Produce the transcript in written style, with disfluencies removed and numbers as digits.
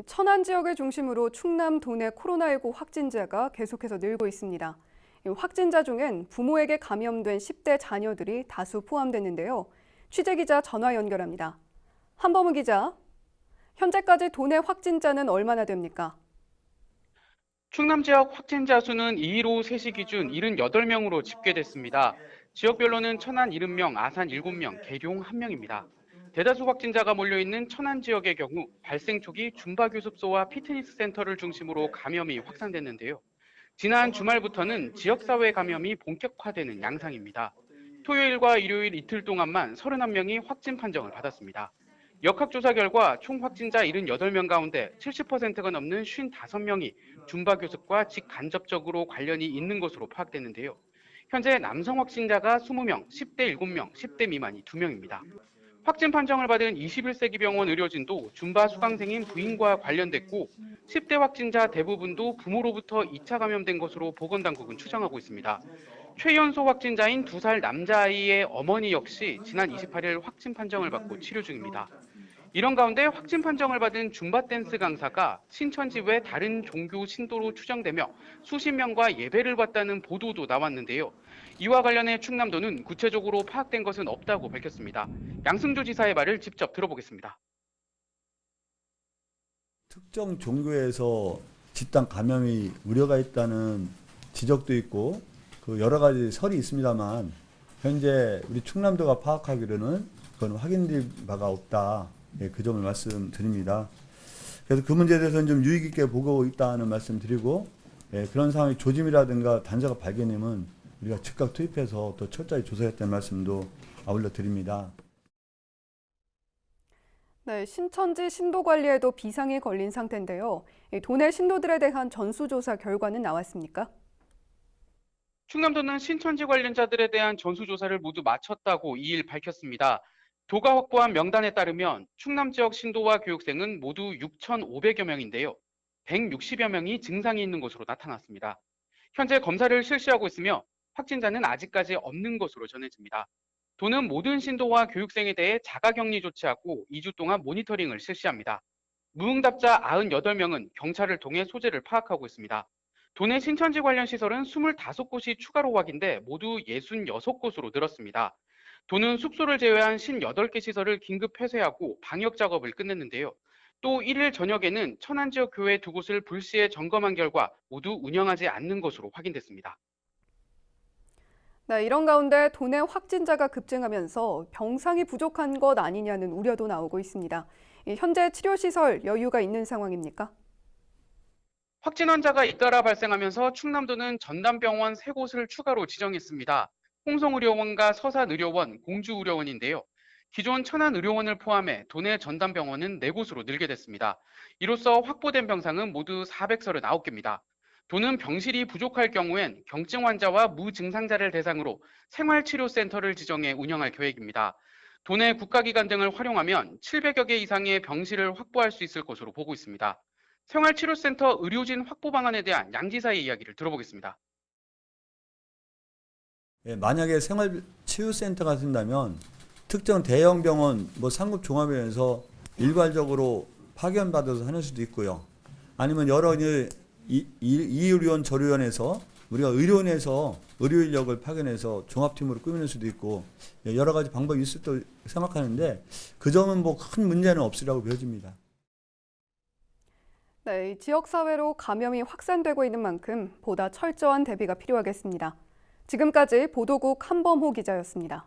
천안 지역을 중심으로 충남 도내 코로나19 확진자가 계속해서 늘고 있습니다. 확진자 중엔 부모에게 감염된 10대 자녀들이 다수 포함됐는데요. 취재기자 전화 연결합니다. 한범우 기자, 현재까지 도내 확진자는 얼마나 됩니까? 충남 지역 확진자 수는 2일 오후 3시 기준 78명으로 집계됐습니다. 지역별로는 천안 70명, 아산 7명, 계룡 1명입니다. 대다수 확진자가 몰려있는 천안 지역의 경우 발생 초기 줌바교습소와 피트니스 센터를 중심으로 감염이 확산됐는데요. 지난 주말부터는 지역사회 감염이 본격화되는 양상입니다. 토요일과 일요일 이틀 동안만 31명이 확진 판정을 받았습니다. 역학조사 결과 총 확진자 78명 가운데 70%가 넘는 55명이 줌바 교습과 직간접적으로 관련이 있는 것으로 파악됐는데요. 현재 남성 확진자가 20명, 10대 7명, 10대 미만이 2명입니다. 확진 판정을 받은 21세기 병원 의료진도 줌바 수강생인 부인과 관련됐고 10대 확진자 대부분도 부모로부터 2차 감염된 것으로 보건당국은 추정하고 있습니다. 최연소 확진자인 2살 남자아이의 어머니 역시 지난 28일 확진 판정을 받고 치료 중입니다. 이런 가운데 확진 판정을 받은 줌바 댄스 강사가 신천지 외 다른 종교 신도로 추정되며 수십 명과 예배를 받다는 보도도 나왔는데요. 이와 관련해 충남도는 구체적으로 파악된 것은 없다고 밝혔습니다. 양승조 지사의 말을 직접 들어보겠습니다. 특정 종교에서 집단 감염이 우려가 있다는 지적도 있고 그 여러 가지 설이 있습니다만 현재 우리 충남도가 파악하기로는 그건 확인될 바가 없다. 예, 그 점을 말씀드립니다. 그래서 그 문제에 대해서는 좀 유의 깊게 보고 있다는 말씀드리고 예, 그런 상황이 조짐이라든가 단서가 발견되면 우리가 즉각 투입해서 또 철저히 조사했다는 말씀도 아울러 드립니다. 네, 신천지 신도 관리에도 비상이 걸린 상태인데요. 도내 신도들에 대한 전수조사 결과는 나왔습니까? 충남도는 신천지 관련자들에 대한 전수조사를 모두 마쳤다고 2일 밝혔습니다. 도가 확보한 명단에 따르면 충남 지역 신도와 교육생은 모두 6,500여 명인데요. 160여 명이 증상이 있는 것으로 나타났습니다. 현재 검사를 실시하고 있으며 확진자는 아직까지 없는 것으로 전해집니다. 도는 모든 신도와 교육생에 대해 자가격리 조치하고 2주 동안 모니터링을 실시합니다. 무응답자 98명은 경찰을 통해 소재를 파악하고 있습니다. 도내 신천지 관련 시설은 25곳이 추가로 확인돼 모두 66곳으로 늘었습니다. 도는 숙소를 제외한 58개 시설을 긴급 폐쇄하고 방역 작업을 끝냈는데요. 또 1일 저녁에는 천안 지역 교회 2곳을 불시에 점검한 결과 모두 운영하지 않는 것으로 확인됐습니다. 네, 이런 가운데 도내 확진자가 급증하면서 병상이 부족한 것 아니냐는 우려도 나오고 있습니다. 현재 치료시설 여유가 있는 상황입니까? 확진 환자가 잇따라 발생하면서 충남도는 전담병원 3곳을 추가로 지정했습니다. 홍성의료원과 서산의료원, 공주의료원인데요. 기존 천안의료원을 포함해 도내 전담병원은 4곳으로 늘게 됐습니다. 이로써 확보된 병상은 모두 439개입니다. 도는 병실이 부족할 경우엔 경증 환자와 무증상자를 대상으로 생활치료센터를 지정해 운영할 계획입니다. 도내 국가기관 등을 활용하면 700여 개 이상의 병실을 확보할 수 있을 것으로 보고 있습니다. 생활치료센터 의료진 확보 방안에 대한 양 지사의 이야기를 들어보겠습니다. 예, 만약에 생활치유센터가 생긴다면 특정 대형 병원, 상급 종합병원에서 일괄적으로 파견받아서 하는 수도 있고요. 아니면 여러 이의료원, 저료원에서 우리가 의료원에서 의료 인력을 파견해서 종합팀으로 꾸미는 수도 있고 여러 가지 방법이 있을 또 생각하는데 그 점은 큰 문제는 없으리라고 보여집니다. 네, 지역사회로 감염이 확산되고 있는 만큼 보다 철저한 대비가 필요하겠습니다. 지금까지 보도국 한범호 기자였습니다.